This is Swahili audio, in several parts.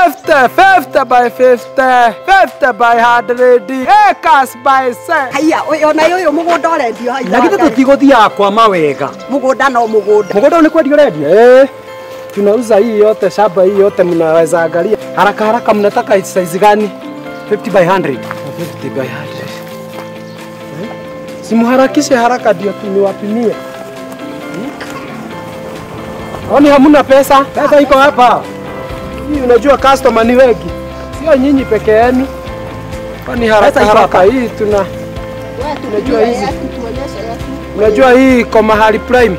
50 by 50, 50 by 100, acres by 7. Haya, ona yoyo mugunda urendio haya. Lakini tutiguthia kwa mawega. Mugunda no mugunda. Mugunda ni kwendio urendio? Tunauza hii yote, shamba hii yote mnaweza angalia. Haraka haraka mnataka size gani? 50 by 100. 50 by 100. Simuharakishe haraka ndio tuniwapimie. Oni hamuna pesa? Pesa iko hapa. Hii unajua customer ni wengi. Sio nyinyi peke yenu. Kwani haraka haraka hii tunajua hizi. Unajua hii iko mahali prime.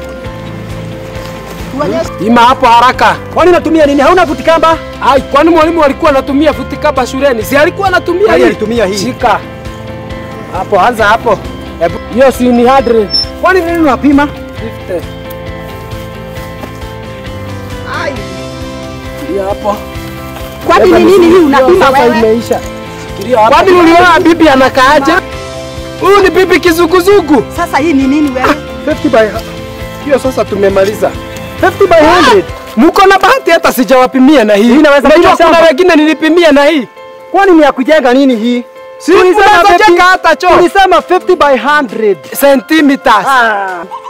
Ima hapo haraka. Kwani natumia nini? Hauna futikamba? Ai, kwani mwalimu alikuwa anatumia futikamba shuleni? Si alikuwa anatumia hii? Alitumia hii. Shika. Hapo anza hapo. Hiyo si ni 100. Kwani nini unapima? 50. Ai. Ndio hapo. Kwani ni nini hii unapima wewe? Imeisha. Kwani uliona bibi anakaaje? Huyu ni bibi kizuguzugu. Sasa hii ni nini wewe? 50 by. Hiyo sasa tumemaliza. 50 by 100. Mko na bahati hata sijawapimia na hii. Inaweza kuwa kuna wengine nilipimia na hii. Kwani ni ya kujenga nini hii? Si unaweza jenga hata choo. Tulisema 50 by 100 centimeters.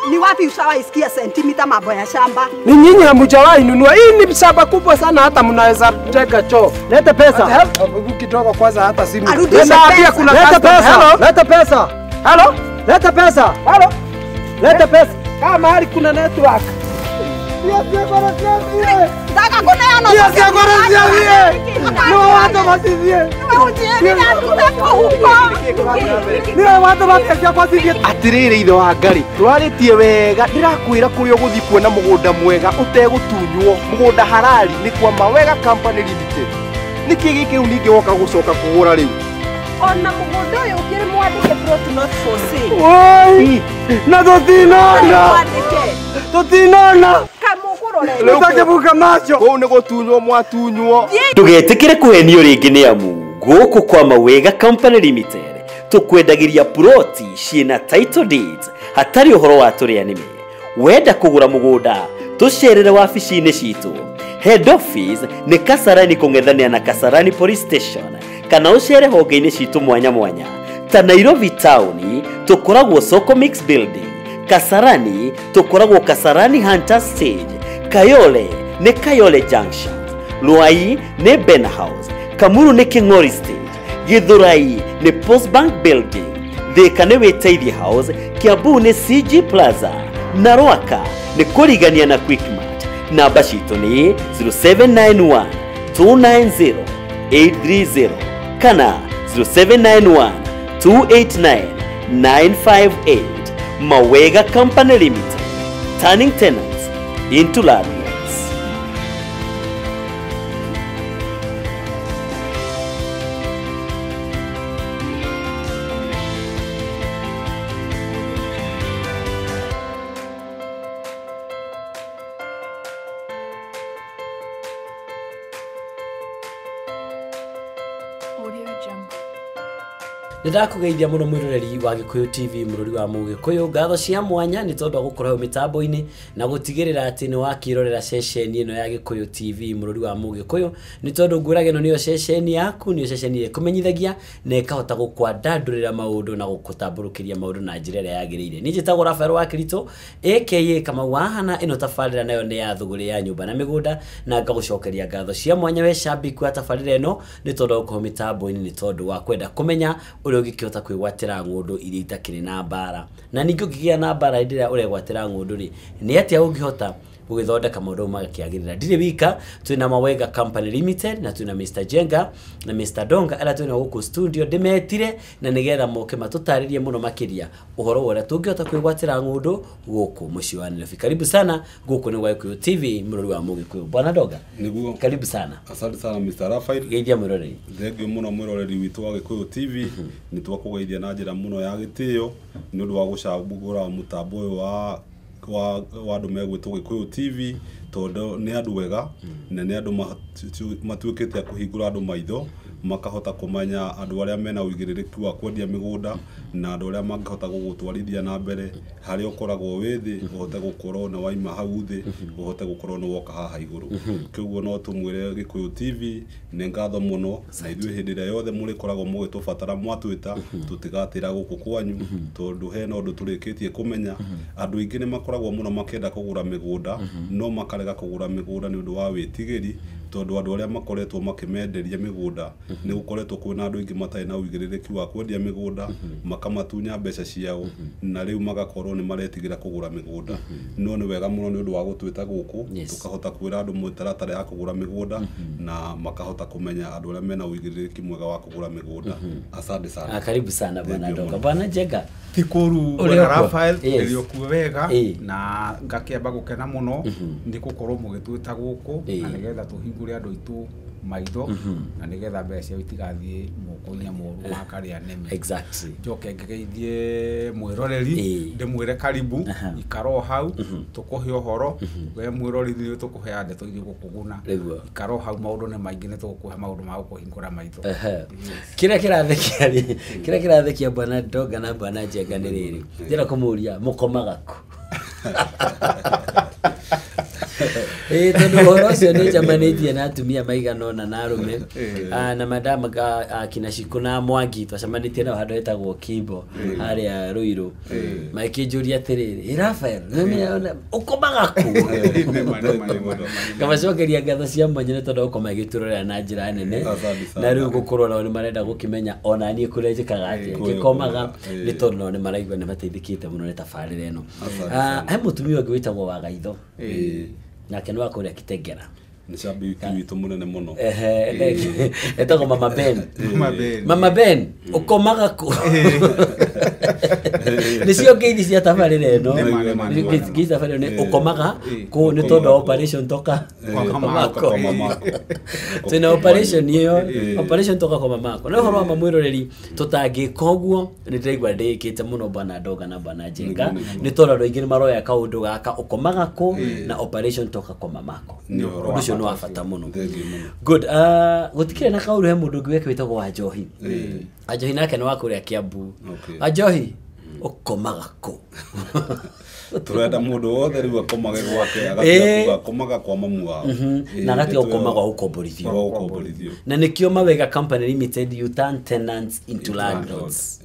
Ni wapi ushawaisikia sentimita mambo ya shamba? Ni nyinyi hamujawahi nunua. Hii ni shamba kubwa sana hata mnaweza jenga choo. Leta pesa. Kidogo kwanza hata simu. Leta kuna pesa. Leta pesa. Hello? Leta pesa. Hello? Leta pesa. Kama mahali kuna network. Daka kuna no watu wasivie. Ni watu wasivie kwa sivie. Atirire ithe wa Ngai twaritie wega ndirakwira kuri uguthi kuona mugunda mwega utegutunywo mugunda harari ni kwa Mawega Company Limited. Niki giki ningi woka gucoka kugura riu ona mugunda uyu ukiri mwandike plot not for sale. Oi na tutinona Nutakebuka macho kou ni gutunywo mwatunywo. Ndugetikire kuhenio ringi ni amu guku kwa Mawega Company Limited tukwendagiria ploti ciina title deeds hatari uhoro wa turianime. Wenda kugura mugunda tucerere wabici-ini citu. Head office ni Kasarani kung'ethania na Kasarani Police Station kana ucere honge-ini citu mwanya mwanya. Ta Nairobi town tukoragwo Soko Mix Building, Kasarani tukoragwo Kasarani Hunter Stage, Kayole ni Kayole Junction, Luai ni Ben House, Kamuru ni King'ori Stage, Githurai ni Post Bank Building, Thika ni Wetaithi House, Kiambu ni CG Plaza, na Rwaka ni kurigania na Quickmart. Namba citu ni 0791 290 830 kana 0791 289 958. Mawega Company Limited, turning tenants into landlords. Ndakugeithia muno mwiroreri wa Gikuyu TV mururi wa Mugikuyu. Ngatho cia mwanya ni tondu gukorwo mitambo-ini na gutigirira ati ni wakirorera ceceni ino ya Gikuyu TV mururi wa Mugikuyu. Ni tondu ngurage no niyo ceceni yaku, niyo ceceni ile kumenyithagia na ikahota gukwandandurira maundu na gukutamburukiria maundu na njira ria yagirire. Ni njitagwo Rafael wa Kirito aka Kamau wahana ino tafarira nayo ni ya thuguri ya nyumba na migunda na ngagucokeria ngatho cia mwanya we shabiki wa tafarira ino ni tondu gukorwo mitambo-ini ni tondu wa kwenda kumenya ugikihota kwigwatira ngundu iria itakiri na mbara na ningi ukigia na mbara ndira uregwatira ngundu ri ni atia ungihota gugithondeka maundu magakiagirira. Ndire wika twina Mawega Company Limited na twina Mr Jenga na Mr Donga ala twina guku studio ndimetire na nigetha moke matutaririe muno makiria uhoro wora tungihota kwigwatira ngundu guku muci wa Nairobi. Karibu sana guku ni Gikuyu TV mururi wa Mugikuyu. Bwana Donga niguo karibu sana. Asante sana Mr Rafael. Geithia mwiroreri. Thengio muno mwiroreri witu wa Gikuyu TV ni twakugeithia na njira muno ya gitio ni undu wa gucambugura mutambo uyu wa andu megwitwo Gikuyu TV tondu ni andu wega na ni andu matuikite kuhingura andu maitho makahota kumenya andu aria mena uigiririku wa kwendia migunda na andu aria mangihota gugutwarithia na mbere hari ukoragwo withi uhote gukorwo na waima hau thi uhote gukorwo no woka haha iguru kiguo no tumwire Gikuyu TV ni ngatho muno na ithuĩ hĩndĩ ĩrĩa yothe mũrĩ koragwo mũgĩtũbatara mwatwĩta tũtigatĩra gũkũ kwanyu tondũ hena ũndũ tũrĩkĩtie kũmenya andũ aingĩ nĩ makoragwo mũno makĩenda kũgũra mĩgũnda no makarega kũgũra mĩgũnda nĩ ũndũ wa wĩtigĩri tondu andu aria makoretwo makimenderia migunda ni gukoretwo kwina andu ingi matai na uigiririku wa kwendia migunda makamatunya mbeca ciao na riu magakorwo ni maretigira kugura migunda no ni wega muno ni undu wa gutwita guku tukahota kwira andu mutaratara ya kugura migunda na makahota kumenya andu aria mena uigiririku mwega wa kugura migunda asante sana karibu sana bwana Ndoga bwana Njenga tikuru bwana Rafael ndiriokuwe wega na ngakiamba gukena muno ndi gukorwo mugitwita guku na nigetha tuhingure andu itu maitho na nigetha mbeca itigathie moko-ini moru ma karia neme exactly njoke ngeithie mwiroreri ndimwire karibu ikaro hau tukuhe uhoro we mwiroreri ni tukuhe ndeto iria gukuguna ikaro hau maundu ni maingi ni tukuhe maundu ma gukuhingura maitho kira kirathekia bwana Ndoga na bwana Njenga ni riri ndira kumuria mukomaga ku tondu horo cio ni njamanitie na atumia maigana ona na arume na madam kina Shikuna Mwangi twacamanitie nao handu hetagwo Kimbo haria Ruiru makijuria atiriri Rafael ukomaga ku kamacokeria ngatho cia mwanya tondu ukoma giturorera na njira nene na riu gukorwo nao ni marenda gukimenya ona nie kurenjikaga atia ngikomaga ni tondu nao ni maraigua ni mateithikite muno ni tabarira ino he mutumia ungi witagwo Wagaitho nake no akoria Kitengera ni shabiki witu munene muno etagwo Mama Ben ukomaga ku nicio ngeithi cia tabarira ino ngeithi tabarira ni ukomaga ku ni tondu operation toka kwa mamako tena operation iyo operation toka kwa mamako no horo wa mwiroreri tutangika uguo ni ndaigua ndikite muno bwana Ndoga na bwana Njenga ni tondu andu aingi ni maroya kaundu gaka ukomaga ku na operation toka kwa mamako undu no afata muno good gutikire na kaundu he mundu ngweke witagwo Ajohi Ajohi nake ni wakuria Kiambu Ajohi ukomaga ku turenda mundu wothe riu akomage gwake agatia akomaga kwa mamu wao na agatia ukomaga ukomborithio na nikio Mawega Company Limited you turn tenants into landlords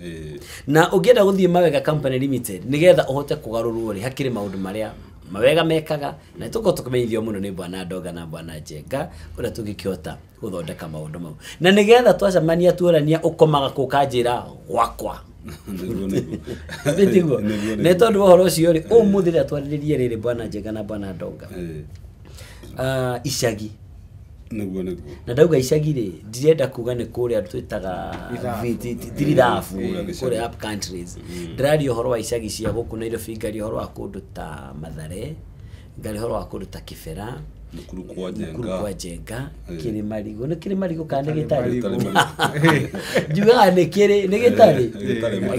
na ugienda guthie Mawega Company Limited nigetha uhote kugarurwo ri hakiri maundu maria Mawega mekaga na tuko tukumeithio muno ni bwana Ndoga na bwana Njenga uria tungikiota guthondeka maundu mau na nigetha twacamania tuorania ukomaga ku kanjira gwakwa Bitigo ne tondu horo ucio ri umuthira twariririe riri bwana Njenga na bwana Ndoga icagi niguo na ndauga icagi ri ndirenda kuga ni kuria twitaga thirirafu kuria up countries ndirari horo wa icagi cia guku Nairobi ngari horo wa kundu ta Mathare ngari horo wa kundu ta Kibera Mukuru kwa Njenga Kirimarigo ni Kirimarigo kandi gitari juga ni kiri ni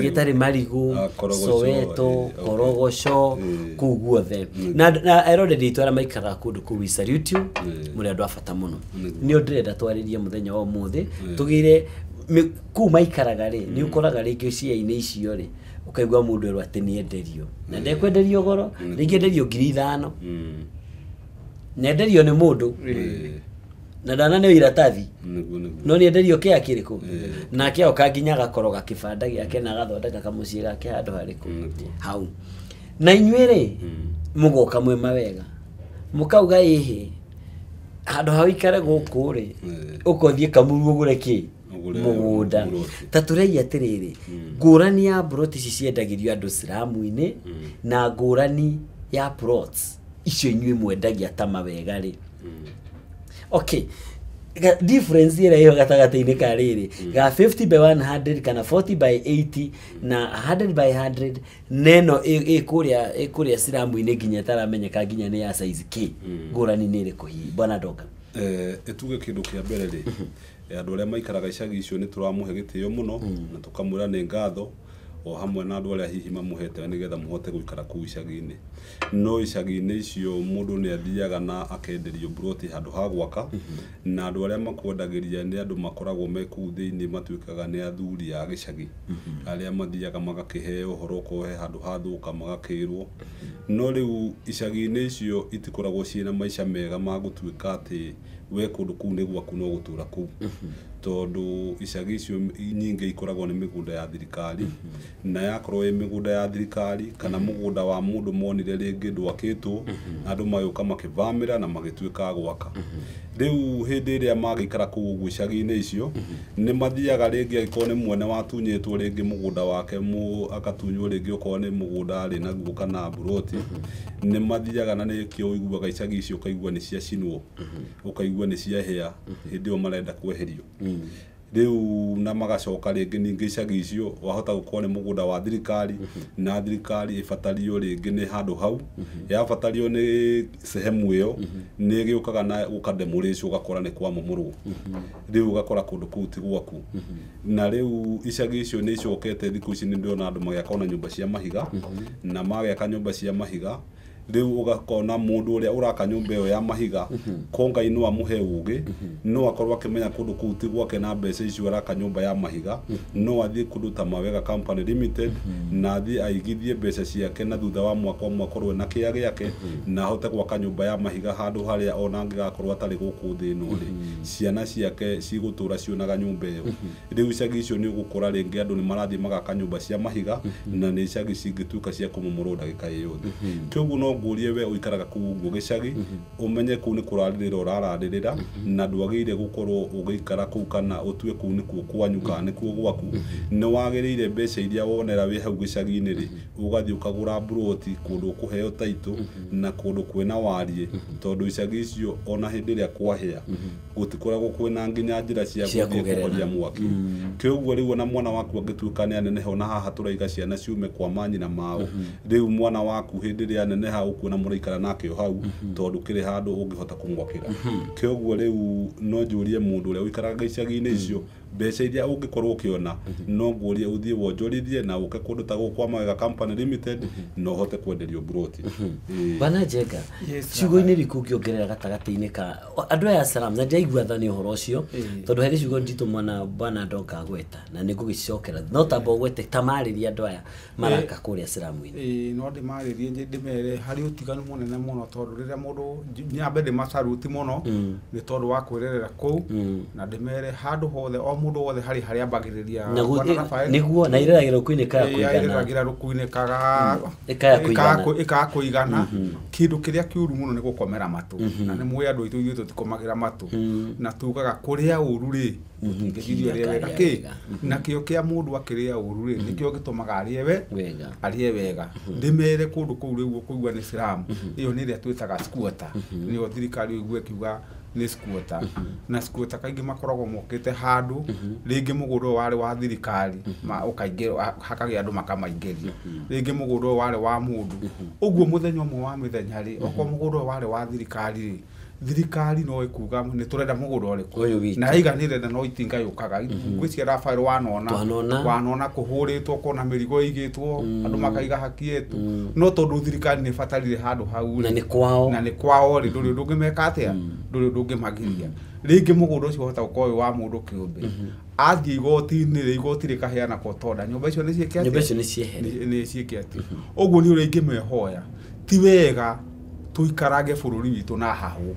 gitari Marigo Soweto Korogoco kuguothe na erode ditwara maikara kundu ku YouTube muri andu afata muno ni ndirenda twaririe muthenya wa umuthi tugire ku maikaraga ri ni ukoraga ringi cia-ini icio ri ukaigwa mundu ero ati ni enderio na ndekwenderio goro ringi enderio 5,000 nenderio ni mundu na dana ne iratathi no ni enderio kia kiriku na kia ukanginyaga koroga kibanda giake na gathondeka kamucie gake handu hariku hau na inywere mugoka mwe Mawega mukauga ihi handu hau ikare guku ri ukothie Kamuru ugure ki mugunda taturei atiriri ngurani ya broti ciciendagirio andu Islamu-ini na ngurani ya plots icio inyui mwendagia ta Mawega ri okay difference ira hiyo gatagata-ini ka riri ga 50 by 100 kana 40 by 80 na 100 by 100 neno ikuria Islamu-ini nginya taramenyeka nginya ni ya size K ngurani ni iri kuhi bwana Ndoga etuge kindu kia mbere ri andu aria maikaraga icagi icio ni turamuhe gitio muno na tukamwira ni ngatho o hamwe na andu aria hihi mamuhete nigetha muhote guikara kuu icagi-ini no icagi-ini icio mundu ni athiaga na akenderio broti handu ha gwaka na andu aria makwendagiria ni andu makoragwo me kuu thiini matuikaga ni athuri a gicagi aria mathiaga magakiheo horo ko he handu ha thuka magakirwo no riu icagi-ini icio itikoragwo ciina maisha mega ma gutuika ati we kundu kuu ni gwaku no gutura kuu tondu icagi icio nyingi ikoragwo ni migunda ya thirikari na yakorwo i migunda ya thirikari kana mugunda wa mundu monire ringi ndwakitwo andu mayoka makivamira na magituika gwaka riu hindi iria magikara kuu uguo icagi-ini icio ni mathiaga ringi agikorwo ni mwene watunyitwo ringi mugunda wake akatunywo ringi okorwo ni mugunda ari naguo kana broti ni mathiaga na nikio iguaga icagi icio ukaigua ni ciacinwo ukaigua ni ciahia hindi o marenda kweherio riu na magacoka ringi ningi icagi icio wahota gukorwo ni mugunda wa thirikari na thirikari ibatario ringi ni handu hau yabatario ni sehemu iyo ni giukaga na ukademolish ugakora ni kwa mumurwo riu ugakora kundu kuu ti gwaku na riu icagi icio ni icokete thiku ici ni ndiona andu magiaka na nyumba cia mahiga na magiaka nyumba cia mahiga riu ugakona mundu uria uraka nyumba iyo ya mahiga konga ino amuhe ugi no akorwa akimenya kundu kuu ti gwake na mbeca icio araka nyumba ya mahiga no athie kundu ta Mawega Company Limited na athie aigithie mbeca ciake na thutha wa mwaka umwe akorwe na kia giake na ahote gwaka nyumba ya mahiga handu haria ona angigakorwo atari guku thi ino ri ciana ciake cigutura cionaga nyumba iyo riu icagi icio ni ugukora ringi andu ni marathie magaka nyumba cia mahiga na ni icagi cingituka cia kumumurwo ndagika yothe kioguo no ngurie we uikaraga kuu uguo gicagi umenye kuu ni kuraririra uraririra na ndwagire gukorwo ugiikara kuu kana utue kuu ni kuo kwanyu kana ni kuo gwaku ni wagirire mbeca iria wonera wi hau gicagi-ini ri ugathie ukagura broti kundu kuheo taito na kundu kwina warie tondu icagi icio ona hindi ria kwahia gutikoragwo kwina nginya njira cia kugeria mwaki kioguo riu ona mwana waku angituika ni anene ona haha turaiga ciana ciume kwa manyina mao riu mwana waku hindi ria anene ha ukuona muraikara nake hau tondu kiri handu ungihota kumwakira kioguo riu no njurie mundu uria uikaraga icagi-ini icio mbeca iria ungikorwo ukiona no ngurie uthie wonjorithie na uke kundu ta gukwa Mawega Company Limited no hote kwenderio broti bana Njenga ciugo-ini riku ngiongerera gatagati-ini ka andu aya Salam na ndaigua thani uhoro ucio tondu heri ciugo ndito mwana bana ndoka gweta na ningugicokera no tamba gwete tamariria andu aya maraka kuria Salam-ini no ndimaririe ndimere hari utiganu munene muno tondu riria mundu nyambe ndimacaruti muno ni tondu wa kwirerera kuu na ndimere handu hothe mundu wothe hari haria ambagiriria niguo na ireragira rukuini kaya kuigana ireragira rukuini kaga kuigana kindu kiria kiuru muno ni gukomera matu na ni mwe andu itu tutikomagira matu na tugaga kuria uru ri ngithirio ria wega ki na kio kia mundu akiria uru ri nikio gitumaga arie wega ndimere kundu kuu riu kuigua ni Salam iyo ni ria twitaga squatter niyo thirikari igwe kiuga ni squatter na squatter kaingi makoragwo mokite handu ringi muguro wari wa thirikari ukaingira hakagia andu makamaingiria ringi muguro wari wa mundu uguo muthenya umwe wa mithenya ri oko muguro wari wa thirikari no ikuga ni turenda muguro uriku na iganire na no itinga yukaga ngwiciara Rafael wanona kuhuritwo kona mirigo igitwo andu makaiga hakietu no tondu thirikari ni fatarire handu hau na ni kwao ri nduri ndungimeka atia nduri ndungimagiria ringi muguro ucio hota ukoyo wa mundu kiumbe athie igoti rikaheana kotonda nyumba icio ni ciekete uguo ni uringi mehoya ti wega tuikarage bururi witu na hahu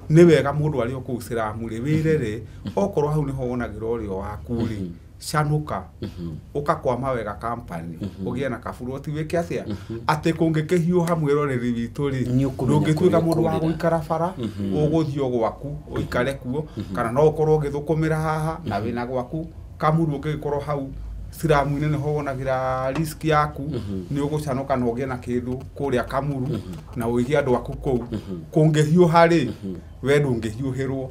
ni wega mundu ari oku Salam ri wirere okorwo hau niho wonagirwo urio waku ri canuka uka kwa Mawega Company ugie na kaburoti wike atia ati kungikihiuha mwiroreri witu ri ndungituika mundu wa guikara bara uguthio gwaku uikare kuo kana no ukorwo ugithukumira haha na wina gwaku kamuru ungikorwo hau Salam-ini niho wonagira risk yaku ni ugucanuka no ugie na kindu kuria kamuru na uigie andu aku kuu kungihiuha ri we ndungihiuhirwo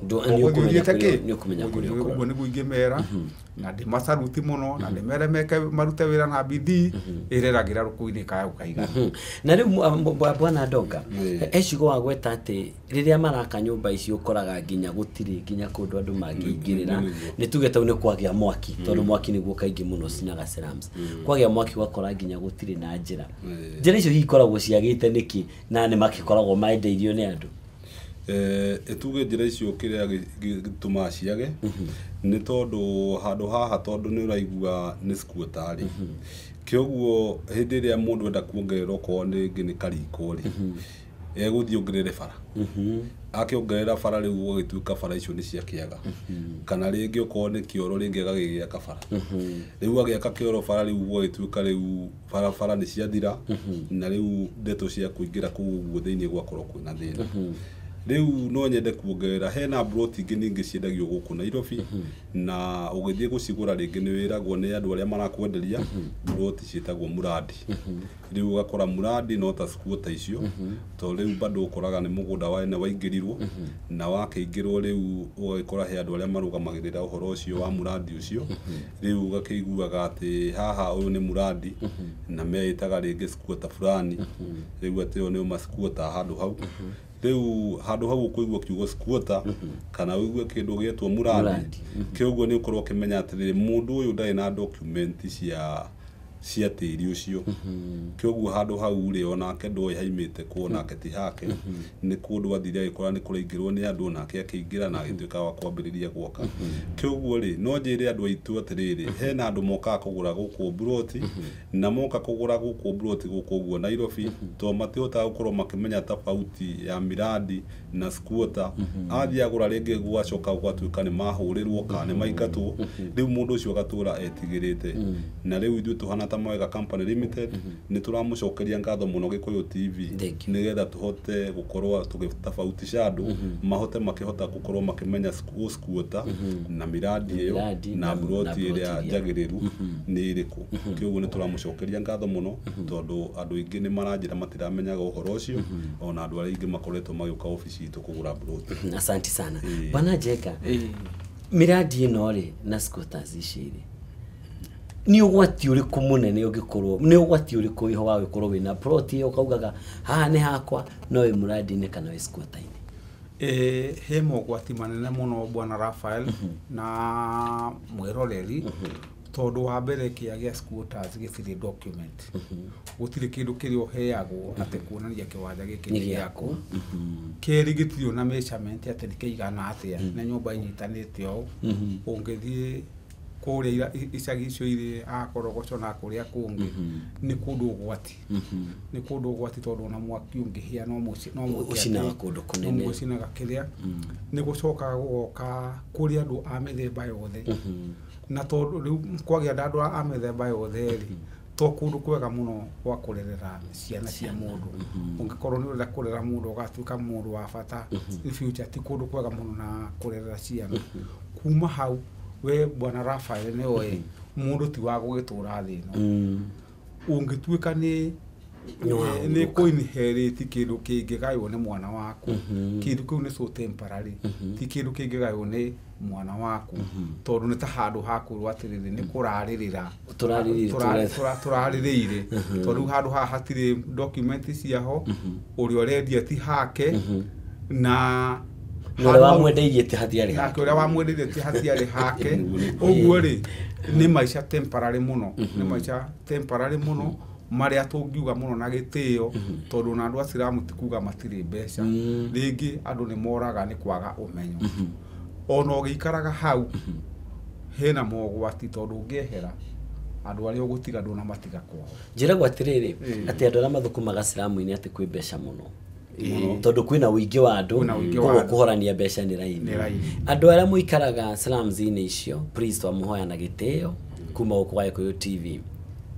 niukumenya kuri uguo niguo ingimera na ndimacaruti muno na ndimere meke marute wira na bidii ireragira rukuini kaya ukaiga na riu bwana Ndonga ecigo wa gweta ati riria maraka nyumba icio ukoraga nginya gutiri nginya kundu andu mangingirira ni tugeta une kwagia mwaki tondu mwaki niguo kaingi muno cinaga slums kwagia mwaki wakora nginya gutiri na njira icio hikoragwo ciagite niki na ni makikoragwo maendeirio ni andu etuge njira icio kiria gituma ciage ni tondu handu haha tondu ni uraigua ni squatari kioguo hindi ria mundu enda kuongerera ko ni ngini kariko ri eguthii ongerere bara akiongerera bara riu ugituika bara icio ni cia kiaga kana ringi uko ni kioro ringi agagigia kabara riu agiaka kioro bara riu ugituika riu bara ni cia thira na riu ndeto cia kuingira kuguo thiini gwakorwo kwina thina riu no nyende kuongerera hena broti ingi ningi ciendagio guku Nairobi na ugithie gucigura ringi ni wiragwo ni andu aria marakwenderia broti cietagwo muradi riu ugakora muradi no ta squatter icio to riu bado ukoraga ni mugunda waene waingirirwo na wakeingirwo riu ugakora he andu aria marugamagirira uhoro ucio wa muradi ucio riu ugakeiguaga ati haha uyu ni muradi na meitaga ringi squatter fulani riu ati yo ni masquatter handu hau riu handu hau kuigua kiugo squatter kana uigue kindu gietwo muradi kioguo ni ukorwo kimenya ati mundu uyu ndai na document cia tiri ucio kioguo handu hau ri onake ndoi haimite kuona keti hake ni kundu athire agikora ni kuraingirwo ni andu onake akiingira na agituika wa kwambiriria gwoka kioguo ri no njire andu aitu atiriri hena andu moka kugura guku broti na moka kugura guku broti guku guo Nairobi to matiota gukorwo makimenya tofauti ya miradi na squatter athia agura ringi gwacoka gwatuika ni mahurirwo kana ni maingatwo riu mundu ucio gatura etigirite na riu ithu tuhana ta Mawega Company Limited ni turamucokeria ngatho muno Gikuyu TV nigetha tuhote gukorwo tugitafautisha andu mahote makihota gukorwo makimenya squatter na miradi iyo na broti iria njagiriru ni iriku kioguo ni turamucokeria ngatho muno tondu andu ingi ni maranjira matiramenyaga uhoro ucio ona andu aria ingi makoretwo magiuka ofici itu kugura broti. Asante sana bwana Jeka miradi ino ri na squatters iciri ni ugwati uriku munene ugikorwo ni ugwati uriku iho wa gikorwo wina ploti ukaugaga haha ni hakwa no we muradi ni kana we squatter ini he mogwati manene muno bwana Raphael na mwiroreri tondu wa mbere kiagia squatters gitire document gutire kindu kirio heagwo ate kuonania kiwanja giki ni giako keri gitirio na measurement ate ni kiigana atia na nyumba inyitanite o ungithie kuria icagi icio iri akorogoco na kuria kungi ni kundu ugwati ni kundu ugwati tondu na mwaki ungihia no ucina kundu kunene ucina gakiria ni gucoka guoka kuria andu a mithemba yothe na tondu riu kwagia andu a mithemba yothe ri to kundu kwega muno gwa kurerera ciana cia mundu ungikorwo ni urenda kurera mundu ugatuika mundu wa bata in future ti kundu kwega muno na kurerera ciana kuma hau we bwana Raphael ni oe mundu ti wa gugitura thino ungituika ni kuinheriti kindu kingi gayo ni mwana waku kindu kiu ni so temporary ti kindu kingi gayo ni mwana waku tondu ni ta handu haku atiriri ni kuraririra turaririire tondu handu ha hatire document ciaho uri orendia ti hake na Nore wa mwendeirie ti hatiari hake uri wa mwendeirie ti hatiari hake uguo ri ni maisha temporary muno ni maisha temporary muno maria tungiuga muno na gitio tondu na andu aciramu tikuga matiri mbeca ringi andu ni moraga ni kwaga umenyo ono gikaraga hau hena mogwati tondu ngehera andu aria ugutiga ndu na matiga kwao njira gwatiriri ati andu aria mathukumaga ciramu-ini ati kwi mbeca muno tondu kwina uingi wa andu kuhorania mbeca ni raini andu aria muikaraga slums-ini icio please twamuhoya na gitio kuma ukwa Gikuyu TV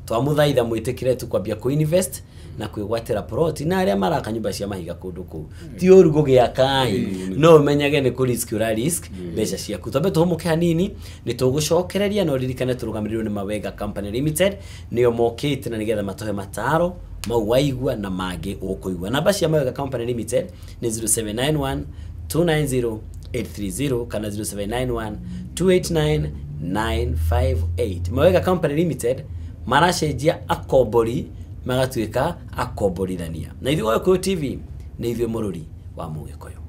twamuthaitha mwitikire tu kwambia ku invest na kwigwatira plot na aria maraka nyumba cia mahiga kundu ku ti uru gugiakai no menyage ni ku risk ura risk mbeca ciaku tombe tuhumuke hanini ni tugucokereria no ririkane turugamirirwo ni Mawega Company Limited niyo mokite na nigetha matohe mataro mau waigua na mage ukuigua namba cia Mawega Company Limited ni 0791 290-830 kana 0791-289-958. Mawega Company Limited maracenjia akombori magatuĩka akomborithania. Na ithuĩ Gĩkũyũ TV nĩ ithuĩ mũrũri wa Mũgĩkũyũ.